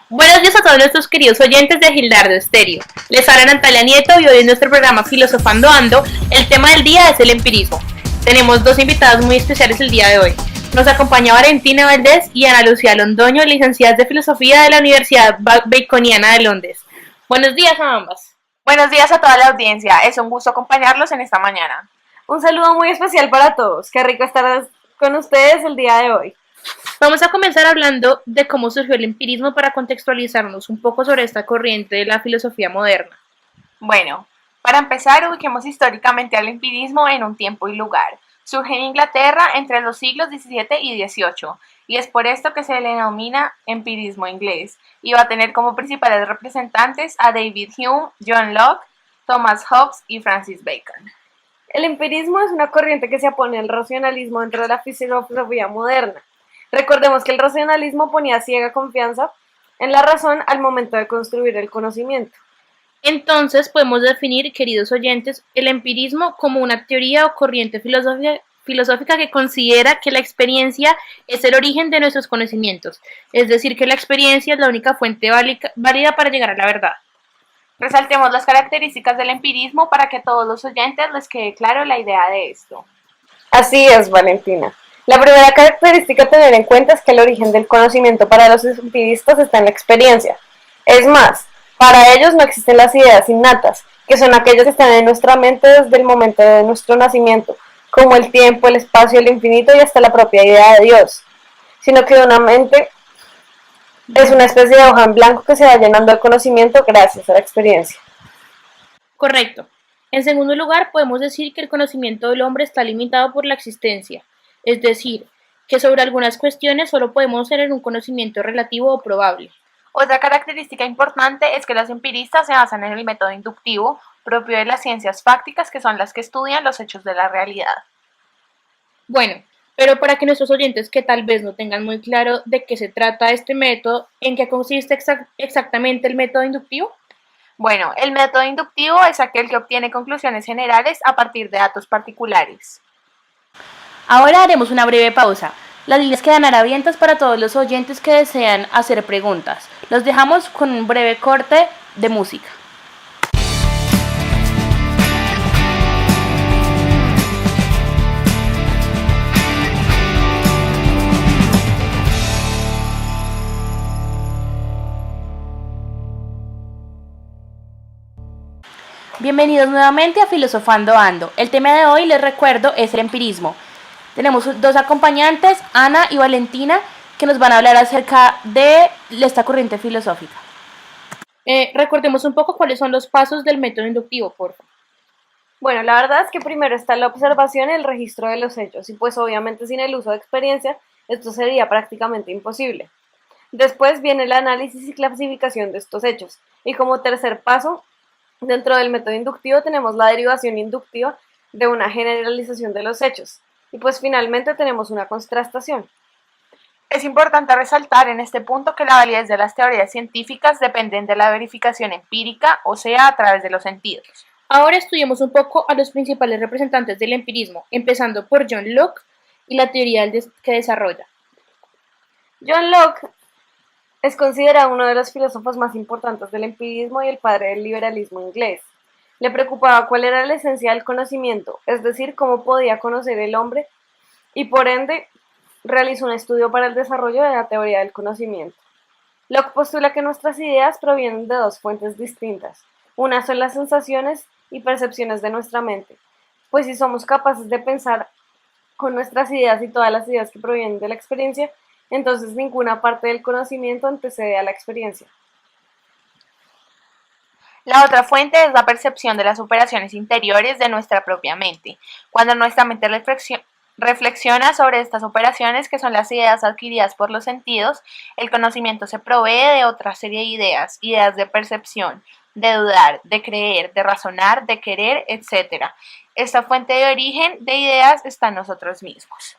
Buenos días a todos nuestros queridos oyentes de Gildardo Estéreo. Les habla Natalia Nieto y hoy en nuestro programa Filosofando Ando, el tema del día es el empirismo. Tenemos dos invitadas muy especiales el día de hoy. Nos acompaña Valentina Valdés y Ana Lucía Londoño, licenciadas de Filosofía de la Universidad Baconiana de Londres. Buenos días a ambas. Buenos días a toda la audiencia, es un gusto acompañarlos en esta mañana. Un saludo muy especial para todos, qué rico estar con ustedes el día de hoy. Vamos a comenzar hablando de cómo surgió el empirismo para contextualizarnos un poco sobre esta corriente de la filosofía moderna. Bueno, para empezar, ubiquemos históricamente al empirismo en un tiempo y lugar. Surge en Inglaterra entre los siglos XVII y XVIII, y es por esto que se le denomina empirismo inglés, y va a tener como principales representantes a David Hume, John Locke, Thomas Hobbes y Francis Bacon. El empirismo es una corriente que se opone al racionalismo dentro de la filosofía moderna. Recordemos que el racionalismo ponía ciega confianza en la razón al momento de construir el conocimiento. Entonces podemos definir, queridos oyentes, el empirismo como una teoría o corriente filosófica que considera que la experiencia es el origen de nuestros conocimientos, es decir, que la experiencia es la única fuente válida para llegar a la verdad. Resaltemos las características del empirismo para que a todos los oyentes les quede claro la idea de esto. Así es, Valentina. La primera característica a tener en cuenta es que el origen del conocimiento para los empiristas está en la experiencia. Es más, para ellos no existen las ideas innatas, que son aquellas que están en nuestra mente desde el momento de nuestro nacimiento, como el tiempo, el espacio, el infinito y hasta la propia idea de Dios, sino que una mente es una especie de hoja en blanco que se va llenando de conocimiento gracias a la experiencia. Correcto. En segundo lugar, podemos decir que el conocimiento del hombre está limitado por la existencia, es decir, que sobre algunas cuestiones solo podemos tener un conocimiento relativo o probable. Otra característica importante es que los empiristas se basan en el método inductivo, propio de las ciencias fácticas, que son las que estudian los hechos de la realidad. Bueno, pero para que nuestros oyentes que tal vez no tengan muy claro de qué se trata este método, ¿en qué consiste exactamente el método inductivo? Bueno, el método inductivo es aquel que obtiene conclusiones generales a partir de datos particulares. Ahora haremos una breve pausa. Las líneas quedan abiertas para todos los oyentes que desean hacer preguntas. Los dejamos con un breve corte de música. Bienvenidos nuevamente a Filosofando Ando. El tema de hoy, les recuerdo, es el empirismo. Tenemos dos acompañantes, Ana y Valentina, que nos van a hablar acerca de esta corriente filosófica. Recordemos un poco cuáles son los pasos del método inductivo, por favor. Bueno, la verdad es que primero está la observación y el registro de los hechos, y pues obviamente sin el uso de experiencia esto sería prácticamente imposible. Después viene el análisis y clasificación de estos hechos, y como tercer paso, dentro del método inductivo tenemos la derivación inductiva de una generalización de los hechos, y pues finalmente tenemos una contrastación. Es importante resaltar en este punto que la validez de las teorías científicas dependen de la verificación empírica, o sea, a través de los sentidos. Ahora estudiemos un poco a los principales representantes del empirismo, empezando por John Locke y la teoría que desarrolla. John Locke es considerado uno de los filósofos más importantes del empirismo y el padre del liberalismo inglés. Le preocupaba cuál era la esencia del conocimiento, es decir, cómo podía conocer el hombre, y por ende realizó un estudio para el desarrollo de la teoría del conocimiento. Locke postula que nuestras ideas provienen de dos fuentes distintas. Una son las sensaciones y percepciones de nuestra mente, pues si somos capaces de pensar con nuestras ideas y todas las ideas que provienen de la experiencia, entonces ninguna parte del conocimiento antecede a la experiencia. La otra fuente es la percepción de las operaciones interiores de nuestra propia mente. Cuando nuestra mente reflexiona sobre estas operaciones, que son las ideas adquiridas por los sentidos, el conocimiento se provee de otra serie de ideas de percepción, de dudar, de creer, de razonar, de querer, etc. Esta fuente de origen de ideas está en nosotros mismos.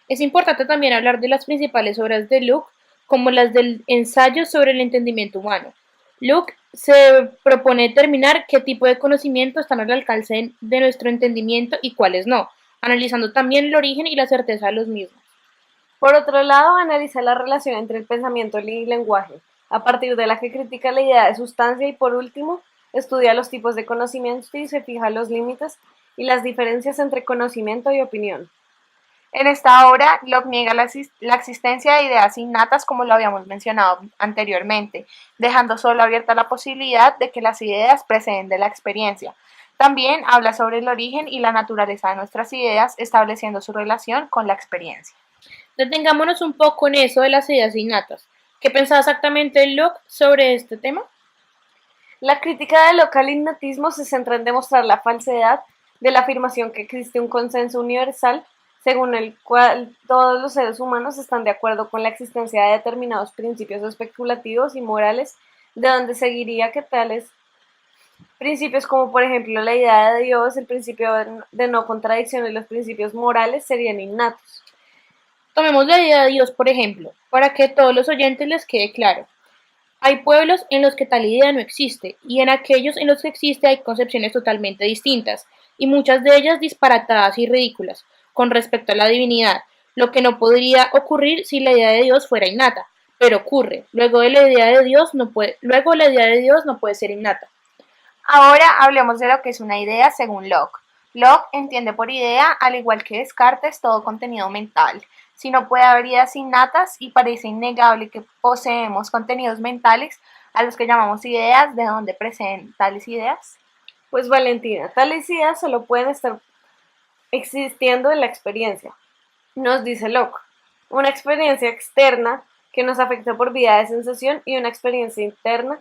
Es importante también hablar de las principales obras de Locke, como las del ensayo sobre el entendimiento humano. Locke se propone determinar qué tipo de conocimiento están al alcance de nuestro entendimiento y cuáles no, analizando también el origen y la certeza de los mismos. Por otro lado, analiza la relación entre el pensamiento y el lenguaje, a partir de la que critica la idea de sustancia y por último, estudia los tipos de conocimiento y se fija los límites y las diferencias entre conocimiento y opinión. En esta obra, Locke niega la existencia de ideas innatas como lo habíamos mencionado anteriormente, dejando solo abierta la posibilidad de que las ideas preceden de la experiencia. También habla sobre el origen y la naturaleza de nuestras ideas, estableciendo su relación con la experiencia. Detengámonos un poco en eso de las ideas innatas. ¿Qué pensaba exactamente Locke sobre este tema? La crítica del Locke al innatismo se centra en demostrar la falsedad de la afirmación que existe un consenso universal según el cual todos los seres humanos están de acuerdo con la existencia de determinados principios especulativos y morales, de donde seguiría que tales principios como por ejemplo la idea de Dios, el principio de no contradicción y los principios morales serían innatos. Tomemos la idea de Dios, por ejemplo, para que a todos los oyentes les quede claro. Hay pueblos en los que tal idea no existe, y en aquellos en los que existe hay concepciones totalmente distintas, y muchas de ellas disparatadas y ridículas, con respecto a la divinidad, lo que no podría ocurrir si la idea de Dios fuera innata, pero ocurre. Luego la idea de Dios no puede ser innata. Ahora hablemos de lo que es una idea según Locke. Locke entiende por idea, al igual que Descartes, todo contenido mental. Si no puede haber ideas innatas y parece innegable que poseemos contenidos mentales a los que llamamos ideas, ¿de dónde proceden tales ideas? Pues Valentina, tales ideas solo pueden estar existiendo en la experiencia. Nos dice Locke, una experiencia externa que nos afecta por vía de sensación y una experiencia interna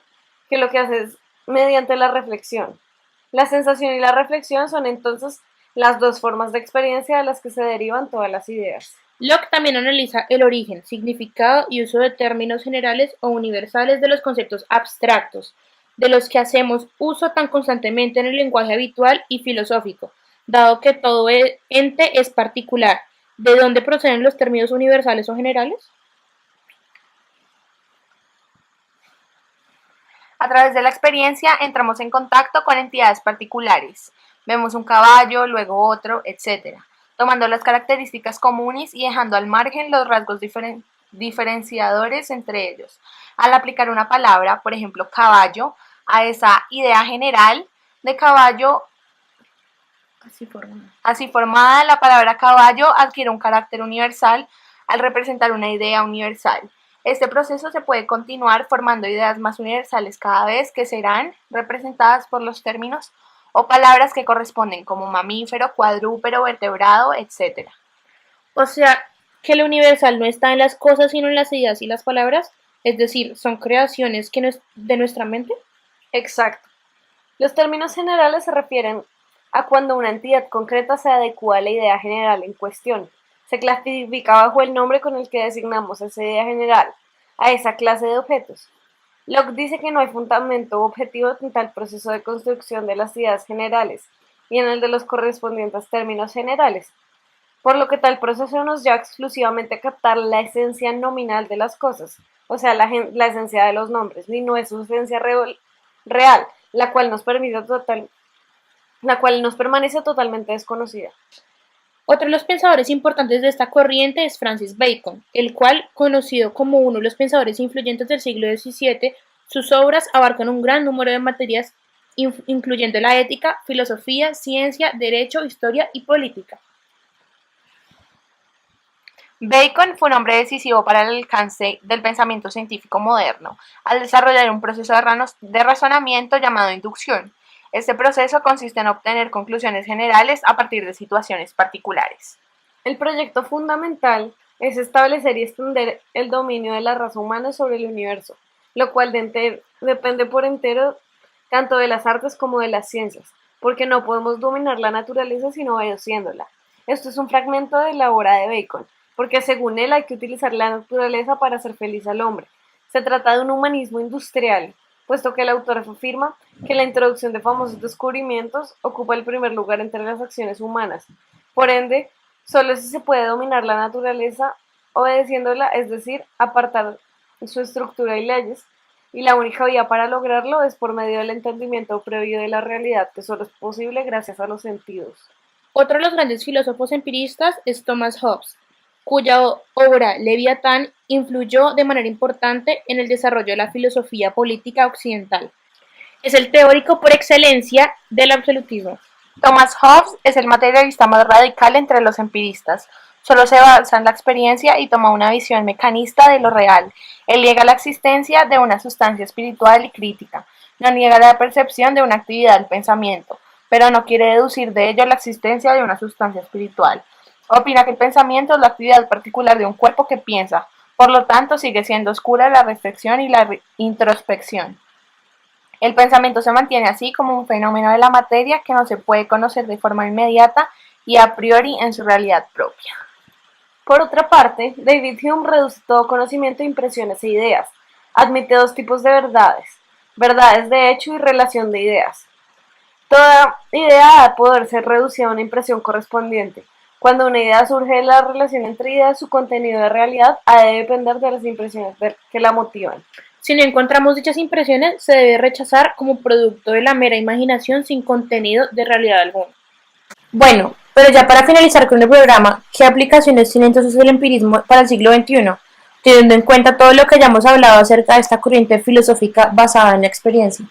que lo que hace es mediante la reflexión. La sensación y la reflexión son entonces las dos formas de experiencia de las que se derivan todas las ideas. Locke también analiza el origen, significado y uso de términos generales o universales de los conceptos abstractos, de los que hacemos uso tan constantemente en el lenguaje habitual y filosófico, dado que todo ente es particular. ¿De dónde proceden los términos universales o generales? A través de la experiencia entramos en contacto con entidades particulares. Vemos un caballo, luego otro, etc., tomando las características comunes y dejando al margen los rasgos diferenciadores entre ellos. Al aplicar una palabra, por ejemplo, caballo, a esa idea general de caballo, así formada, la palabra caballo adquiere un carácter universal al representar una idea universal. Este proceso se puede continuar formando ideas más universales cada vez que serán representadas por los términos o palabras que corresponden como mamífero, cuadrúpedo, vertebrado, etc. O sea, que lo universal no está en las cosas sino en las ideas y las palabras, es decir, son creaciones de nuestra mente. Exacto. Los términos generales se refieren a cuando una entidad concreta se adecua a la idea general en cuestión. Se clasifica bajo el nombre con el que designamos esa idea general, a esa clase de objetos. Locke dice que no hay fundamento objetivo en tal proceso de construcción de las ideas generales y en el de los correspondientes términos generales, por lo que tal proceso nos lleva exclusivamente a captar la esencia nominal de las cosas, o sea, la esencia de los nombres, ni no es su esencia real, la cual nos permanece totalmente desconocida. Otro de los pensadores importantes de esta corriente es Francis Bacon, el cual, conocido como uno de los pensadores influyentes del siglo XVII, sus obras abarcan un gran número de materias, incluyendo la ética, filosofía, ciencia, derecho, historia y política. Bacon fue un hombre decisivo para el alcance del pensamiento científico moderno, al desarrollar un proceso de razonamiento llamado inducción. Este proceso consiste en obtener conclusiones generales a partir de situaciones particulares. El proyecto fundamental es establecer y extender el dominio de la raza humana sobre el universo, lo cual depende por entero tanto de las artes como de las ciencias, porque no podemos dominar la naturaleza sino obedeciéndola. Esto es un fragmento de la obra de Bacon, porque según él hay que utilizar la naturaleza para hacer feliz al hombre. Se trata de un humanismo industrial, puesto que el autor afirma que la introducción de famosos descubrimientos ocupa el primer lugar entre las acciones humanas. Por ende, solo si se puede dominar la naturaleza obedeciéndola, es decir, apartar su estructura y leyes, y la única vía para lograrlo es por medio del entendimiento previo de la realidad, que solo es posible gracias a los sentidos. Otro de los grandes filósofos empiristas es Thomas Hobbes, cuya obra Leviatán influyó de manera importante en el desarrollo de la filosofía política occidental. Es el teórico por excelencia del absolutismo. Thomas Hobbes es el materialista más radical entre los empiristas. Solo se basa en la experiencia y toma una visión mecanista de lo real. Él niega la existencia de una sustancia espiritual y crítica. No niega la percepción de una actividad del pensamiento, pero no quiere deducir de ello la existencia de una sustancia espiritual. Opina que el pensamiento es la actividad particular de un cuerpo que piensa, por lo tanto sigue siendo oscura la reflexión y la introspección. El pensamiento se mantiene así como un fenómeno de la materia que no se puede conocer de forma inmediata y a priori en su realidad propia. Por otra parte, David Hume reduce todo conocimiento a impresiones e ideas. Admite dos tipos de verdades: verdades de hecho y relación de ideas. Toda idea ha de poder ser reducida a una impresión correspondiente. Cuando una idea surge de la relación entre ideas, su contenido de realidad ha de depender de las impresiones que la motivan. Si no encontramos dichas impresiones, se debe rechazar como producto de la mera imaginación sin contenido de realidad alguna. Bueno, pero ya para finalizar con el programa, ¿qué aplicaciones tiene entonces el empirismo para el siglo XXI? Teniendo en cuenta todo lo que ya hemos hablado acerca de esta corriente filosófica basada en la experiencia.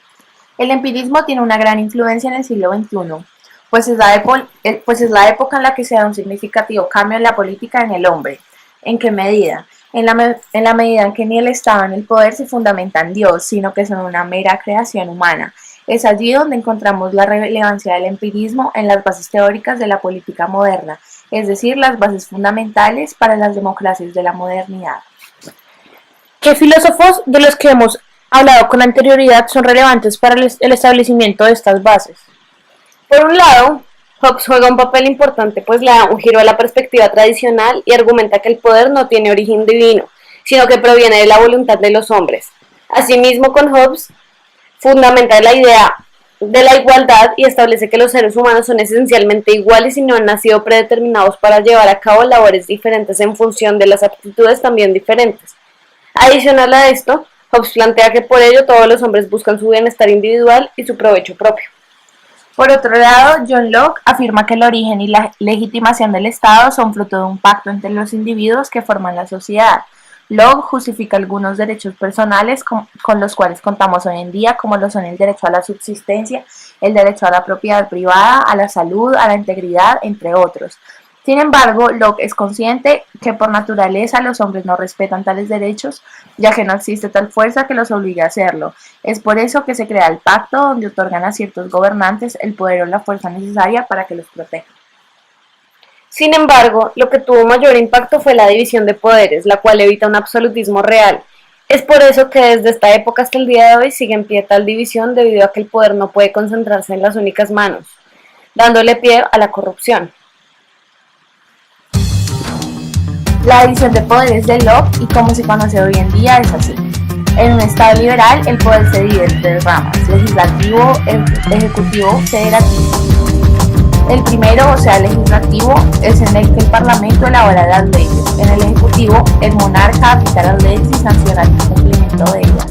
El empirismo tiene una gran influencia en el siglo XXI, pues es la época en la que se da un significativo cambio en la política en el hombre. ¿En qué medida? En la medida en que ni el Estado ni el poder se fundamentan en Dios, sino que son una mera creación humana. Es allí donde encontramos la relevancia del empirismo en las bases teóricas de la política moderna, es decir, las bases fundamentales para las democracias de la modernidad. ¿Qué filósofos de los que hemos hablado con anterioridad son relevantes para el establecimiento de estas bases? Por un lado, Hobbes juega un papel importante, pues le da un giro a la perspectiva tradicional y argumenta que el poder no tiene origen divino, sino que proviene de la voluntad de los hombres. Asimismo, con Hobbes fundamenta la idea de la igualdad y establece que los seres humanos son esencialmente iguales y no han nacido predeterminados para llevar a cabo labores diferentes en función de las aptitudes también diferentes. Adicional a esto, Hobbes plantea que por ello todos los hombres buscan su bienestar individual y su provecho propio. Por otro lado, John Locke afirma que el origen y la legitimación del Estado son fruto de un pacto entre los individuos que forman la sociedad. Locke justifica algunos derechos personales con los cuales contamos hoy en día, como lo son el derecho a la subsistencia, el derecho a la propiedad privada, a la salud, a la integridad, entre otros. Sin embargo, Locke es consciente que por naturaleza los hombres no respetan tales derechos, ya que no existe tal fuerza que los obligue a hacerlo. Es por eso que se crea el pacto donde otorgan a ciertos gobernantes el poder o la fuerza necesaria para que los protejan. Sin embargo, lo que tuvo mayor impacto fue la división de poderes, la cual evita un absolutismo real. Es por eso que desde esta época hasta el día de hoy sigue en pie tal división debido a que el poder no puede concentrarse en las únicas manos, dándole pie a la corrupción. La división de poderes de Locke y como se conoce hoy en día es así. En un Estado liberal, el poder se divide en tres ramas: legislativo, ejecutivo, federativo. El primero, o sea, legislativo, es en el que el Parlamento elabora las leyes. En el ejecutivo, el monarca aplica las leyes y sanciona el cumplimiento de ellas.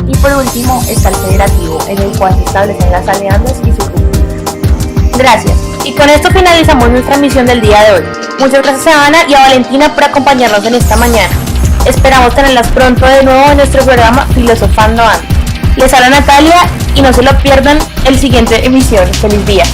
Y por último, está el federativo, en el cual se establecen las alianzas y su cumplimiento. Gracias. Y con esto finalizamos nuestra emisión del día de hoy. Muchas gracias a Ana y a Valentina por acompañarnos en esta mañana. Esperamos tenerlas pronto de nuevo en nuestro programa Filosofando Ando. Les habla Natalia y no se lo pierdan el siguiente emisión. Feliz día.